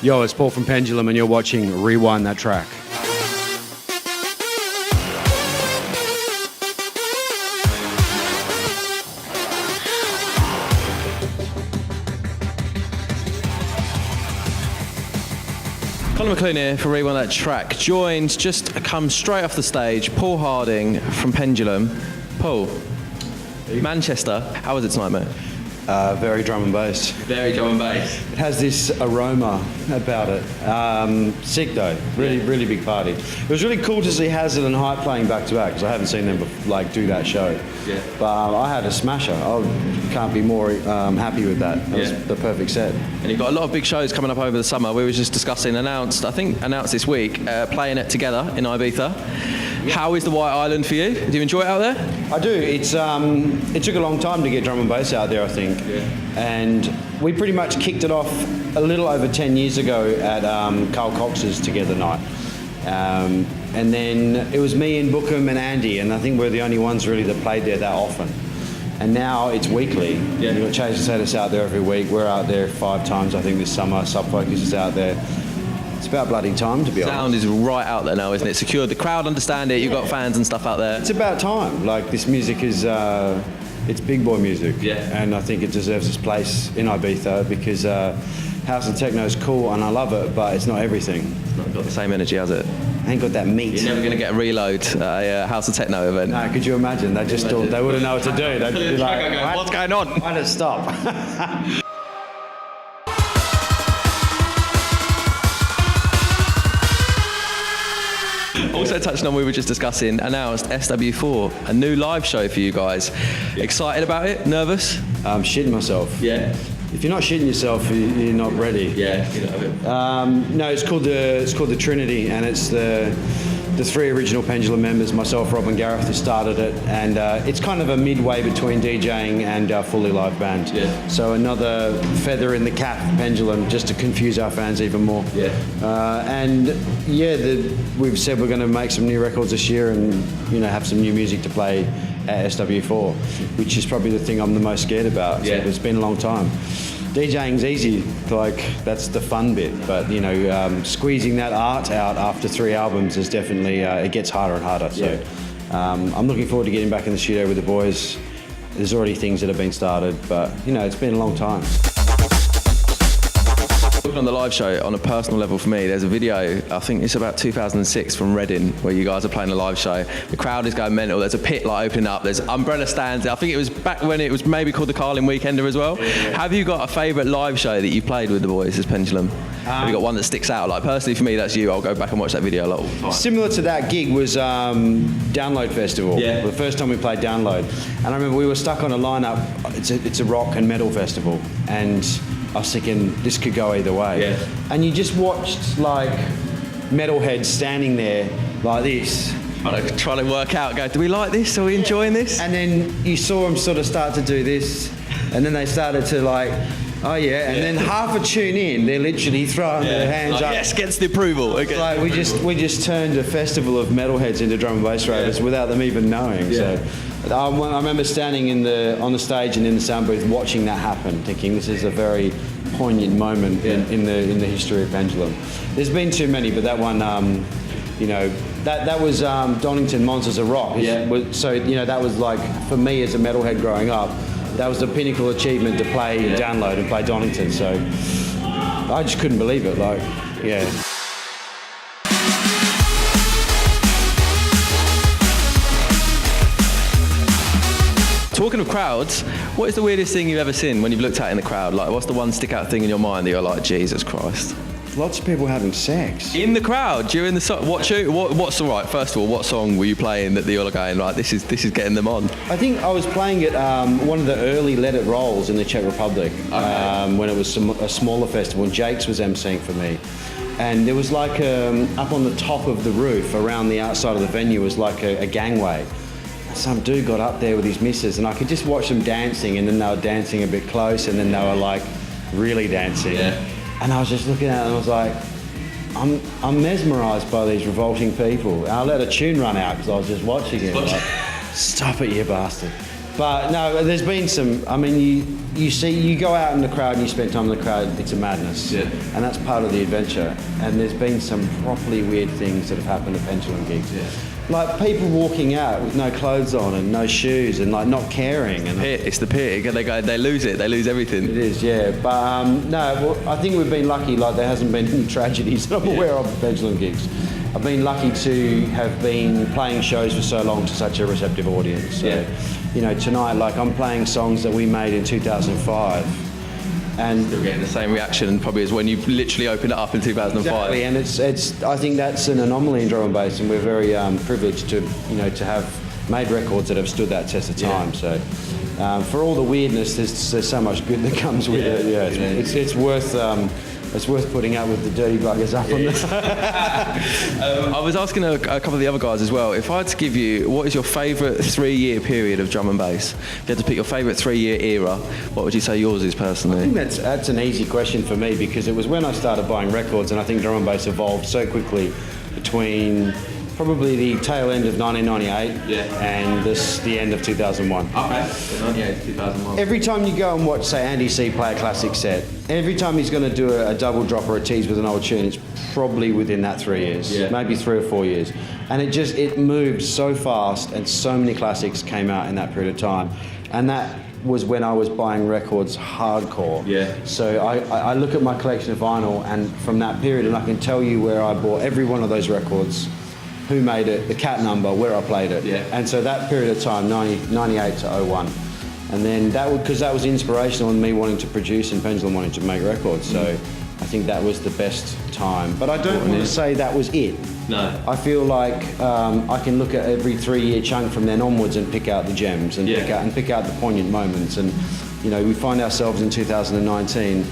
Yo, it's Paul from Pendulum and you're watching Rewind That Track. Colin McLean here for Rewind That Track. Joined, just come straight off the stage, Paul Harding from Pendulum. Paul, Manchester, how was it tonight, mate? Very drum and bass. Very drum and bass. It has this aroma about it. Sick though, really big party. It was really cool to see Hazard and Hype playing back to back because I haven't seen them do that show. Yeah. But I had a smasher. I can't be more happy with that. That was the perfect set. And you've got a lot of big shows coming up over the summer. We were just discussing, announced this week, playing it together in Ibiza. How is the White Island for you? Do you enjoy it out there? I do. It's it took a long time to get drum and bass out there, I think. Yeah. And we pretty much kicked it off a little over 10 years ago at Carl Cox's Together Night. And then it was me and Bookham and Andy, and I think we're the only ones really that played there that often. And now it's weekly. Yeah. You've got Chase and Satis out there every week. We're out there 5 times, I think, this summer. Subfocus is out there. It's about bloody time, to be honest. Sound is right out there now, isn't it? Secured. The crowd understand it. You've got fans and stuff out there. It's about time. Like, this music is, it's big boy music. Yeah. And I think it deserves its place in Ibiza because house and techno is cool and I love it, but it's not everything. It's not got the same energy, has it? Ain't got that meat. You're never going to get a reload at a House of Techno event. No, could you imagine? They just they wouldn't know what to do. They'd be like, what's going on? Why did it stop? Also touching on, we were just discussing, announced SW4, a new live show for you guys. Excited about it? Nervous? I'm shitting myself. Yeah. If you're not shitting yourself, you're not ready. Yeah, you know. No, it's called the Trinity, and it's the 3 original Pendulum members, myself, Rob and Gareth, who started it, and it's kind of a midway between DJing and a fully live band. Yeah. So another feather in the cap of Pendulum, just to confuse our fans even more. Yeah. We've said we're going to make some new records this year, and have some new music to play at SW4, which is probably the thing I'm the most scared about. Yeah. It's been a long time. DJing's easy, that's the fun bit, but squeezing that art out after 3 albums is definitely, it gets harder and harder. So I'm looking forward to getting back in the studio with the boys. There's already things that have been started, but it's been a long time. Looking on the live show, on a personal level for me, there's a video, I think it's about 2006 from Reading, where you guys are playing a live show. The crowd is going mental. There's a pit opening up. There's umbrella stands. I think it was back when it was maybe called the Carlin Weekender as well. Yeah. Have you got a favourite live show that you've played with the boys as Pendulum? Have you got one that sticks out? Like, personally for me, that's you. I'll go back and watch that video a lot all the time. Similar to that gig was Download Festival. Yeah. The first time we played Download. And I remember we were stuck on a lineup. It's a rock and metal festival. And I was thinking, this could go either way. Yeah. And you just watched metalheads standing there like this. Trying to work out, do we like this? Are we enjoying this? And then you saw them sort of start to do this. And then they started to oh yeah. And then half a tune in, they're literally throwing their hands up. Yes, gets the approval. Okay. We just turned a festival of metalheads into drum and bass ravers without them even knowing. Yeah. So I remember standing on the stage and in the sound booth watching that happen, thinking this is a very poignant moment in the history of Pendulum. There's been too many, but that one, that was Donington Monsters of Rock. Yeah. So that was for me as a metalhead growing up, that was the pinnacle achievement to play Download and play Donington. So I just couldn't believe it. Talking of crowds, what is the weirdest thing you've ever seen when you've looked at in the crowd? What's the one stick-out thing in your mind that you're like, Jesus Christ? Lots of people having sex. In the crowd, during the song. What's all right, first of all, what song were you playing that you're going, this is getting them on? I think I was playing at one of the early Let It Rolls in the Czech Republic, when it was a smaller festival, and Jake's was emceeing for me. And there was up on the top of the roof, around the outside of the venue, was a gangway. Some dude got up there with his missus, and I could just watch them dancing, and then they were dancing a bit close, and then they were really dancing. Yeah. And I was just looking at it and I was like, I'm mesmerised by these revolting people. And I let a tune run out because I was just watching it. Stop it, you bastard. But no, there's been some. I mean, you go out in the crowd and you spend time in the crowd. It's a madness, and that's part of the adventure. And there's been some properly weird things that have happened at Pendulum gigs. Like people walking out with no clothes on and no shoes and like not caring. And It's the pit. They lose it. They lose everything. It is, yeah. But no, well, I think we've been lucky. Like there hasn't been any tragedies that I'm aware of at Pendulum gigs. I've been lucky to have been playing shows for so long to such a receptive audience. So, you know, tonight, like I'm playing songs that we made in 2005. And still getting the same reaction probably as when you literally opened it up in 2005. Exactly, and it's. I think that's an anomaly in drum and bass, and we're very privileged to, you know, to have made records that have stood that test of time. So, for all the weirdness, there's so much good that comes with it. Yeah, it's worth. It's worth putting up with the dirty buggers up on this. I was asking a couple of the other guys as well, if I had to give you, what is your favourite 3-year period of drum and bass? If you had to pick your favourite 3-year era, what would you say yours is personally? I think that's an easy question for me because it was when I started buying records, and I think drum and bass evolved so quickly between probably the tail end of 1998 and the end of 2001. Okay, so 98 2001. Every time you go and watch, say, Andy C play a classic set, every time he's going to do a double drop or a tease with an old tune, it's probably within that 3 years, maybe 3 or 4 years. And it moved so fast and so many classics came out in that period of time. And that was when I was buying records hardcore. So I look at my collection of vinyl and from that period, and I can tell you where I bought every one of those records, who made it, the cat number, where I played it. And so that period of time, 98 to 01. And then because that was inspirational in me wanting to produce and Pendulum wanting to make records. So I think that was the best time. But I don't want to say that was it. No. I feel like I can look at every 3-year chunk from then onwards and pick out the gems and pick out the poignant moments. And, you know, we find ourselves in 2019.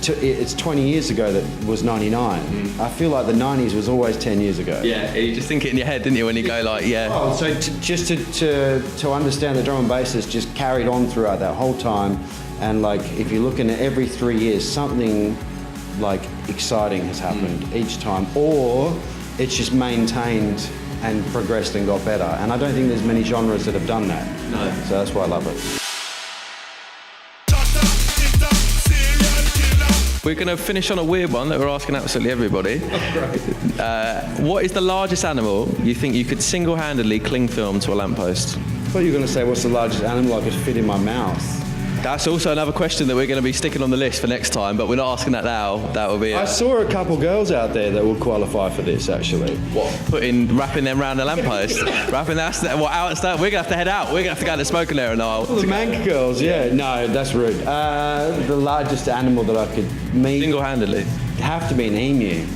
It's 20 years ago that was 99. I feel like the 90s was always 10 years ago. Yeah, you just think it in your head, didn't you, when you go like, Oh, so just to understand the drum and bass has just carried on throughout that whole time. And like, if you're looking at every 3 years, something like exciting has happened each time. Or it's just maintained and progressed and got better. And I don't think there's many genres that have done that. No. So that's why I love it. We're going to finish on a weird one that we're asking absolutely everybody. What is the largest animal you think you could single-handedly cling film to a lamppost? I thought you were going to say, what's the largest animal I could fit in my mouth? That's also another question that we're going to be sticking on the list for next time, but we're not asking that now. That will be. I saw a couple girls out there that would qualify for this, actually. What? Wrapping them around the lamppost? Wrapping that? What? Out? We're going to have to head out. We're going to have to go to the smoking area, Niall. The mank girls, No, that's rude. The largest animal that I could meet single-handedly have to be an emu.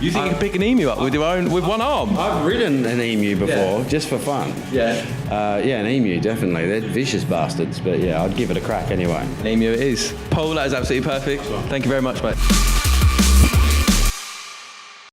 You think you could pick an emu up with one arm? I've ridden an emu before, just for fun. An emu, definitely. They're vicious bastards, but I'd give it a crack anyway. An emu it is. Paul, that is absolutely perfect. Thank you very much, mate.